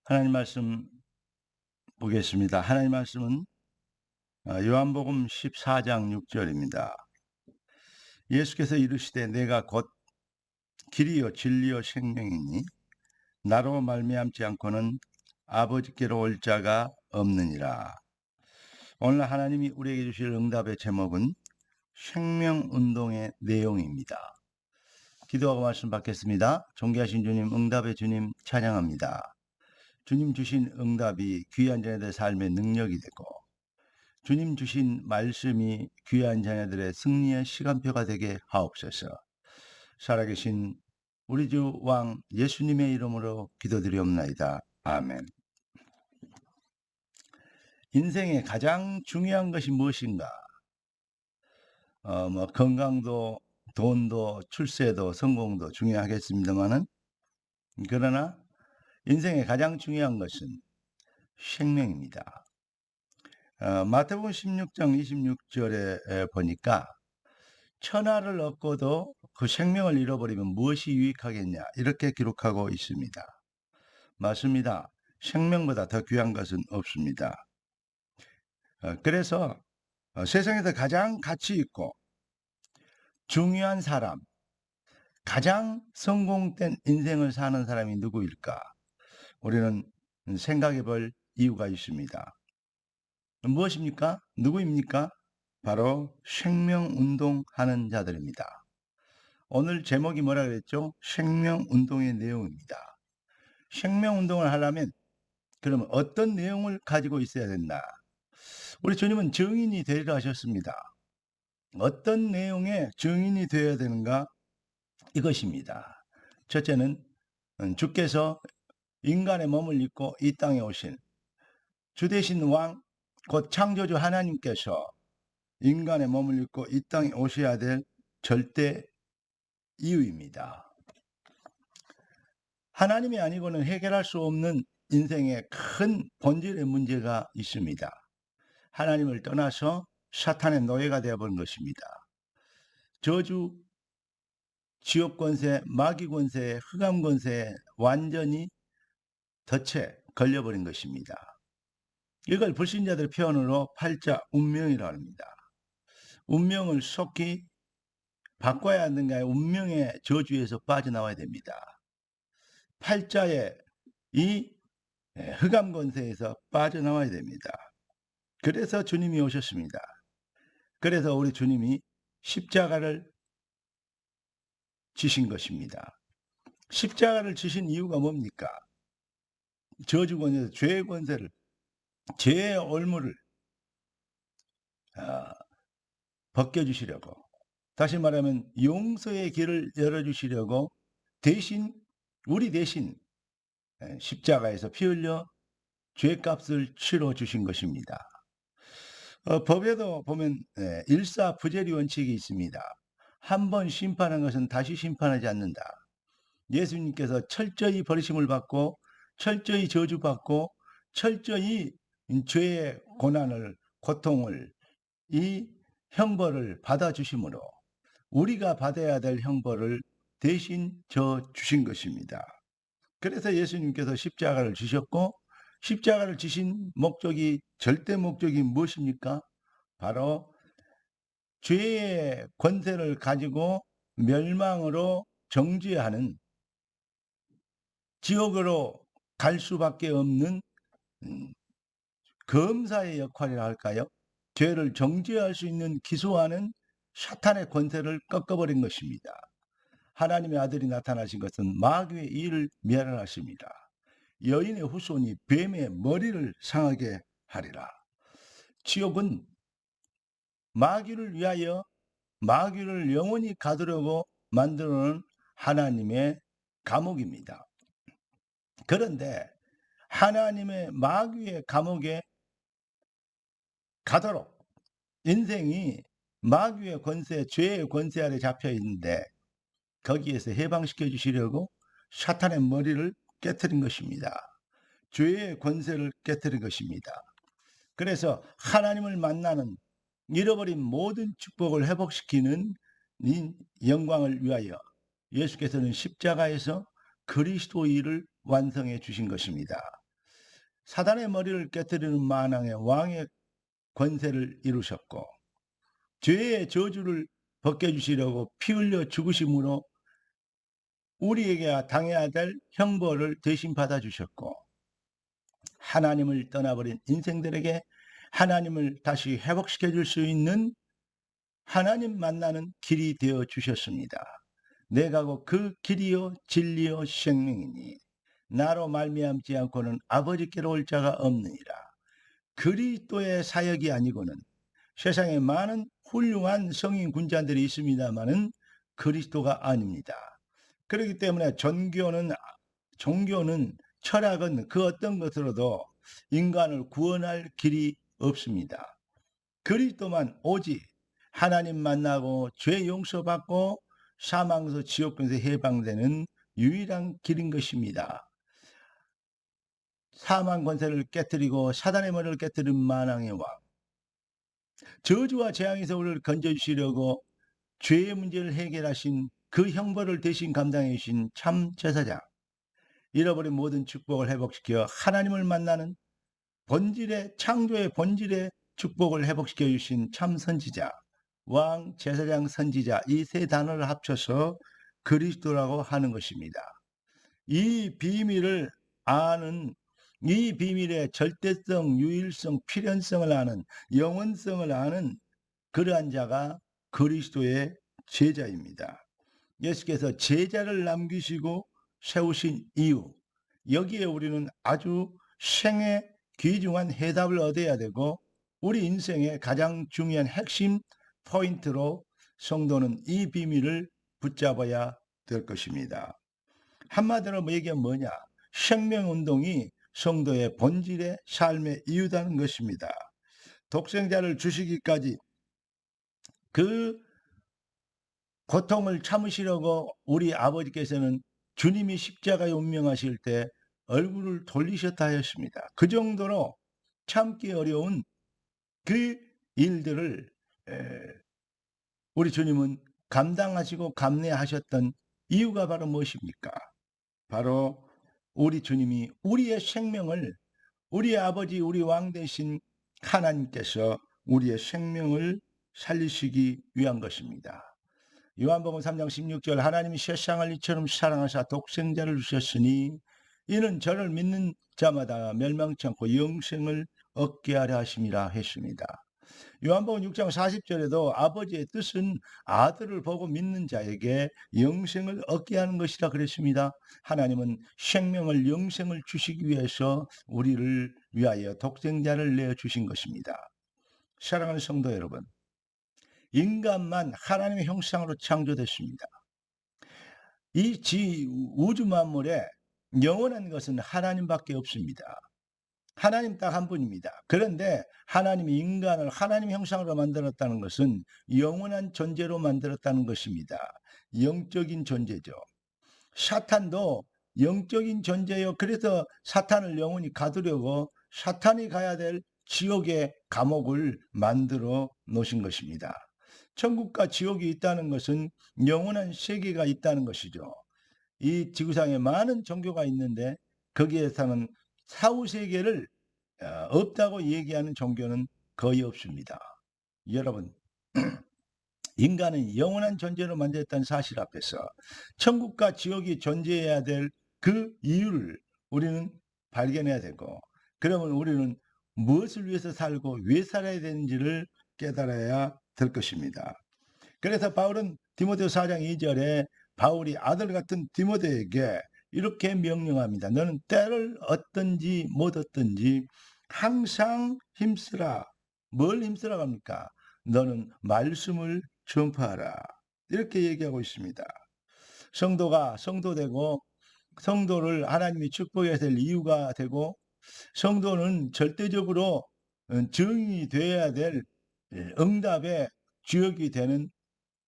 하나님 말씀 보겠습니다. 하나님 말씀은 요한복음 14장 6절입니다. 예수께서 이르시되 내가 곧 길이요 진리요 생명이니 나로 말미암지 않고는 아버지께로 올 자가 없느니라. 오늘 하나님이 우리에게 주실 응답의 제목은 생명운동의 내용입니다. 기도하고 말씀 받겠습니다. 존귀하신 주님, 응답의 주님 찬양합니다. 주님 주신 응답이 귀한 자녀들의 삶의 능력이 되고 주님 주신 말씀이 귀한 자녀들의 승리의 시간표가 되게 하옵소서. 살아계신 우리 주 왕 예수님의 이름으로 기도드리옵나이다. 아멘. 인생의 가장 중요한 것이 무엇인가? 건강도, 돈도, 출세도, 성공도 중요하겠습니다만은, 그러나 인생의 가장 중요한 것은 생명입니다. 마태복음 16장 26절에 보니까 천하를 얻고도 그 생명을 잃어버리면 무엇이 유익하겠냐, 이렇게 기록하고 있습니다. 맞습니다. 생명보다 더 귀한 것은 없습니다. 그래서 세상에서 가장 가치 있고 중요한 사람, 가장 성공된 인생을 사는 사람이 누구일까? 우리는 생각해 볼 이유가 있습니다. 무엇입니까? 누구입니까? 바로 생명운동하는 자들입니다. 오늘 제목이 뭐라 그랬죠? 생명운동의 내용입니다. 생명운동을 하려면 그러면 어떤 내용을 가지고 있어야 된다? 우리 주님은 증인이 되리라 하셨습니다. 어떤 내용의 증인이 되어야 되는가? 이것입니다. 첫째는 주께서 인간의 몸을 입고 이 땅에 오신 주 되신 왕, 곧 창조주 하나님께서 인간의 몸을 입고 이 땅에 오셔야 될 절대 이유입니다. 하나님이 아니고는 해결할 수 없는 인생의 큰 본질의 문제가 있습니다. 하나님을 떠나서 사탄의 노예가 되어버린 것입니다. 저주, 지옥 권세, 마귀 권세, 흑암 권세에 완전히 덫에 걸려버린 것입니다. 이걸 불신자들의 표현으로 팔자 운명이라고 합니다. 운명을 속히 바꿔야 하는가, 운명의 저주에서 빠져나와야 됩니다. 팔자의 이 흑암 권세에서 빠져나와야 됩니다. 그래서 주님이 오셨습니다. 그래서 우리 주님이 십자가를 지신 것입니다. 십자가를 지신 이유가 뭡니까? 저주 권세, 죄의 권세를, 죄의 올무를 벗겨주시려고, 다시 말하면 용서의 길을 열어주시려고 대신, 우리 대신 십자가에서 피 흘려 죄값을 치러 주신 것입니다. 법에도 보면 일사부재리 원칙이 있습니다. 한 번 심판한 것은 다시 심판하지 않는다. 예수님께서 철저히 버리심을 받고 철저히 저주받고 철저히 죄의 고난을, 고통을, 이 형벌을 받아주심으로 우리가 받아야 될 형벌을 대신 져 주신 것입니다. 그래서 예수님께서 십자가를 지셨고, 십자가를 지신 목적이, 절대 목적이 무엇입니까? 바로 죄의 권세를 가지고 멸망으로 정죄하는, 지옥으로 갈 수밖에 없는 검사의 역할이라 할까요? 죄를 정죄할 수 있는, 기소하는 사탄의 권세를 꺾어버린 것입니다. 하나님의 아들이 나타나신 것은 마귀의 일을 멸하십니다. 여인의 후손이 뱀의 머리를 상하게 하리라. 지옥은 마귀를 위하여, 마귀를 영원히 가두려고 만들어 놓은 하나님의 감옥입니다. 그런데 하나님의 마귀의 감옥에 가도록 인생이 마귀의 권세, 죄의 권세 아래 잡혀 있는데 거기에서 해방시켜 주시려고 사탄의 머리를 깨트린 것입니다. 죄의 권세를 깨트린 것입니다. 그래서 하나님을 만나는, 잃어버린 모든 축복을 회복시키는 이 영광을 위하여 예수께서는 십자가에서 그리스도의 일을 완성해 주신 것입니다. 사단의 머리를 깨뜨리는 만왕의 왕의 권세를 이루셨고 죄의 저주를 벗겨주시려고 피 흘려 죽으심으로 우리에게 당해야 될 형벌을 대신 받아주셨고 하나님을 떠나버린 인생들에게 하나님을 다시 회복시켜 줄 수 있는 하나님 만나는 길이 되어 주셨습니다. 내가 곧 그 길이요 진리요 생명이니 나로 말미암지 않고는 아버지께로 올 자가 없느니라. 그리스도의 사역이 아니고는 세상에 많은 훌륭한 성인 군자들이 있습니다마는 그리스도가 아닙니다. 그렇기 때문에 종교는 철학은 그 어떤 것으로도 인간을 구원할 길이 없습니다. 그리스도만 오직 하나님 만나고 죄 용서받고 사망에서 지옥에서 해방되는 유일한 길인 것입니다. 사망 권세를 깨뜨리고 사단의 머리를 깨뜨린 만왕의 왕, 저주와 재앙에서 우리를 건져주시려고 죄의 문제를 해결하신 그 형벌을 대신 감당해 주신 참 제사장, 잃어버린 모든 축복을 회복시켜 하나님을 만나는 창조의 본질의 축복을 회복시켜 주신 참 선지자, 왕, 제사장, 선지자, 이 세 단어를 합쳐서 그리스도라고 하는 것입니다. 이 비밀을 아는, 이 비밀의 절대성, 유일성, 필연성을 아는, 영원성을 아는 그러한 자가 그리스도의 제자입니다. 예수께서 제자를 남기시고 세우신 이유, 여기에 우리는 아주 생애 귀중한 해답을 얻어야 되고 우리 인생의 가장 중요한 핵심 포인트로 성도는 이 비밀을 붙잡아야 될 것입니다. 한마디로 얘기하면 뭐냐? 생명운동이 성도의 본질의 삶의 이유다는 것입니다. 독생자를 주시기까지 그 고통을 참으시려고 우리 아버지께서는 주님이 십자가에 운명하실 때 얼굴을 돌리셨다 하였습니다. 그 정도로 참기 어려운 그 일들을 우리 주님은 감당하시고 감내하셨던 이유가 바로 무엇입니까? 바로 우리 주님이 우리의 생명을, 우리 아버지, 우리 왕 되신 하나님께서 우리의 생명을 살리시기 위한 것입니다. 요한복음 3장 16절, 하나님이 세상을 이처럼 사랑하사 독생자를 주셨으니 이는 저를 믿는 자마다 멸망치 않고 영생을 얻게 하려 하심이라 했습니다. 요한복음 6장 40절에도 아버지의 뜻은 아들을 보고 믿는 자에게 영생을 얻게 하는 것이라 그랬습니다. 하나님은 생명을, 영생을 주시기 위해서 우리를 위하여 독생자를 내어주신 것입니다. 사랑하는 성도 여러분, 인간만 하나님의 형상으로 창조됐습니다. 이 우주 만물에 영원한 것은 하나님밖에 없습니다. 하나님 딱 한 분입니다. 그런데 하나님이 인간을 하나님 형상으로 만들었다는 것은 영원한 존재로 만들었다는 것입니다. 영적인 존재죠. 사탄도 영적인 존재요. 그래서 사탄을 영원히 가두려고 사탄이 가야 될 지옥의 감옥을 만들어 놓으신 것입니다. 천국과 지옥이 있다는 것은 영원한 세계가 있다는 것이죠. 이 지구상에 많은 종교가 있는데 거기에서는 사후세계를 없다고 얘기하는 종교는 거의 없습니다. 여러분, 인간은 영원한 존재로 만들었다는 사실 앞에서 천국과 지옥이 존재해야 될 그 이유를 우리는 발견해야 되고, 그러면 우리는 무엇을 위해서 살고 왜 살아야 되는지를 깨달아야 될 것입니다. 그래서 바울은 디모데후서 4장 2절에 바울이 아들 같은 디모데에게 이렇게 명령합니다. 너는 때를 얻든지 못 얻든지 항상 힘쓰라. 뭘 힘쓰라고 합니까? 너는 말씀을 전파하라. 이렇게 얘기하고 있습니다. 성도가 성도되고 성도를 하나님이 축복해야 될 이유가 되고 성도는 절대적으로 증인이 되어야 될 응답의 주역이 되는,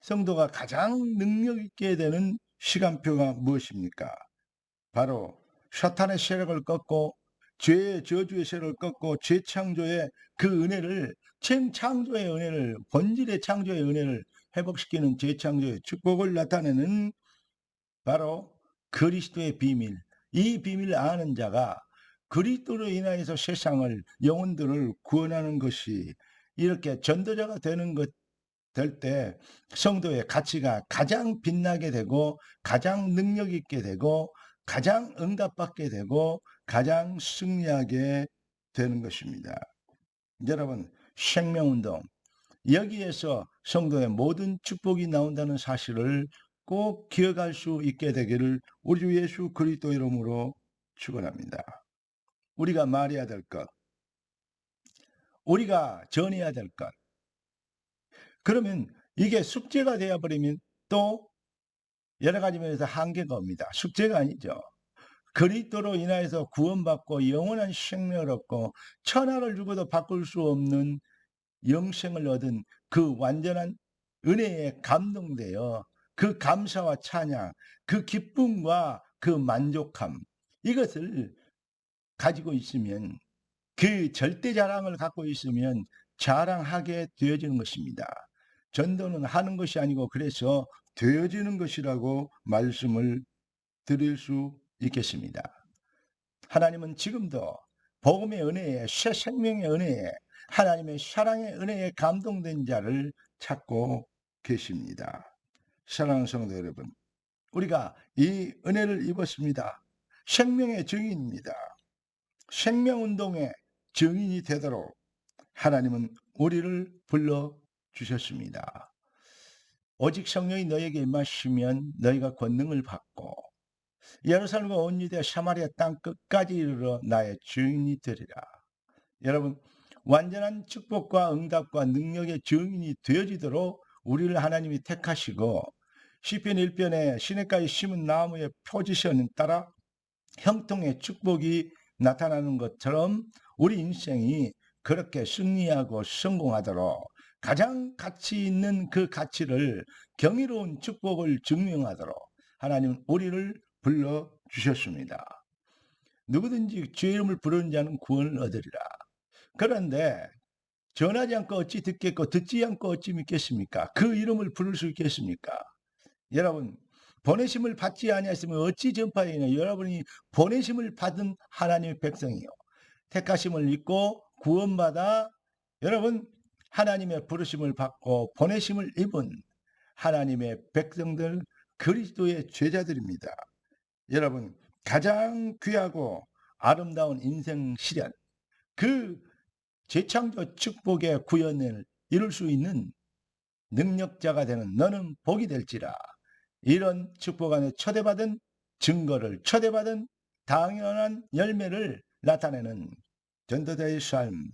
성도가 가장 능력 있게 되는 시간표가 무엇입니까? 바로 사탄의 세력을 꺾고 죄의 저주의 세력을 꺾고 재창조의 그 은혜를, 창조의 은혜를, 본질의 창조의 은혜를 회복시키는 재창조의 축복을 나타내는 바로 그리스도의 비밀, 이 비밀을 아는 자가 그리스도로 인하여서 세상을 영혼들을 구원하는 것이 이렇게 전도자가 되는 것 될 때 성도의 가치가 가장 빛나게 되고 가장 능력 있게 되고 가장 응답받게 되고 가장 승리하게 되는 것입니다. 여러분, 생명운동 여기에서 성도의 모든 축복이 나온다는 사실을 꼭 기억할 수 있게 되기를 우리 주 예수 그리스도 이름으로 축원합니다. 우리가 말해야 될 것, 우리가 전해야 될 것. 그러면 이게 숙제가 되어버리면 또 여러 가지 면에서 한계가 옵니다. 숙제가 아니죠. 그리스도로 인하여서 구원받고 영원한 생명을 얻고 천하를 주고도 바꿀 수 없는 영생을 얻은 그 완전한 은혜에 감동되어 그 감사와 찬양, 그 기쁨과 그 만족함 이것을 가지고 있으면 그 절대 자랑을 갖고 있으면 자랑하게 되어지는 것입니다. 전도는 하는 것이 아니고 그래서 되어지는 것이라고 말씀을 드릴 수 있겠습니다. 하나님은 지금도 복음의 은혜에 새 생명의 은혜에 하나님의 사랑의 은혜에 감동된 자를 찾고 계십니다. 사랑하는 성도 여러분, 우리가 이 은혜를 입었습니다. 생명의 증인입니다. 생명운동의 증인이 되도록 하나님은 우리를 불러주셨습니다. 오직 성령이 너에게 임하시면 너희가 권능을 받고 예루살렘과 온 유대 사마리아 땅 끝까지 이르러 나의 증인이 되리라. 여러분, 완전한 축복과 응답과 능력의 증인이 되어지도록 우리를 하나님이 택하시고 시편 1편에 시냇가에 심은 나무의 포지션에 따라 형통의 축복이 나타나는 것처럼 우리 인생이 그렇게 승리하고 성공하도록 가장 가치 있는 그 가치를 경이로운 축복을 증명하도록 하나님은 우리를 불러주셨습니다. 누구든지 주의 이름을 부르는 자는 구원을 얻으리라. 그런데 전하지 않고 어찌 듣겠고 듣지 않고 어찌 믿겠습니까? 그 이름을 부를 수 있겠습니까? 여러분, 보내심을 받지 아니하시면 어찌 전파하느냐. 여러분이 보내심을 받은 하나님의 백성이요, 택하심을 입고 구원받아 여러분 하나님의 부르심을 받고 보내심을 입은 하나님의 백성들, 그리스도의 제자들입니다. 여러분, 가장 귀하고 아름다운 인생 시련, 그 재창조 축복의 구원을 이룰 수 있는 능력자가 되는 너는 복이 될지라. 이런 축복 안에 초대받은 증거를, 초대받은 당연한 열매를 나타내는 전도자의 삶,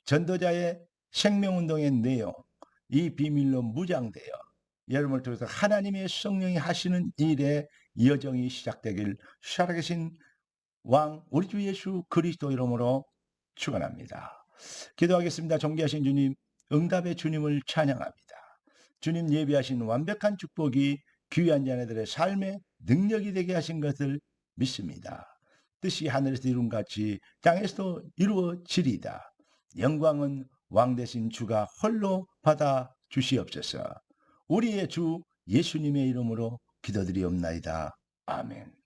전도자의 생명운동의 내용, 이 비밀로 무장되어 여러분을 통해서 하나님의 성령이 하시는 일의 여정이 시작되길 살아계신 왕 우리 주 예수 그리스도 이름으로 축원합니다. 기도하겠습니다. 존귀하신 주님, 응답의 주님을 찬양합니다. 주님 예비하신 완벽한 축복이 귀한 자네들의 삶의 능력이 되게 하신 것을 믿습니다. 뜻이 하늘에서 이룬 같이 땅에서도 이루어지리이다. 영광은 왕 되신 주가 홀로 받아 주시옵소서. 우리의 주 예수님의 이름으로 기도드리옵나이다. 아멘.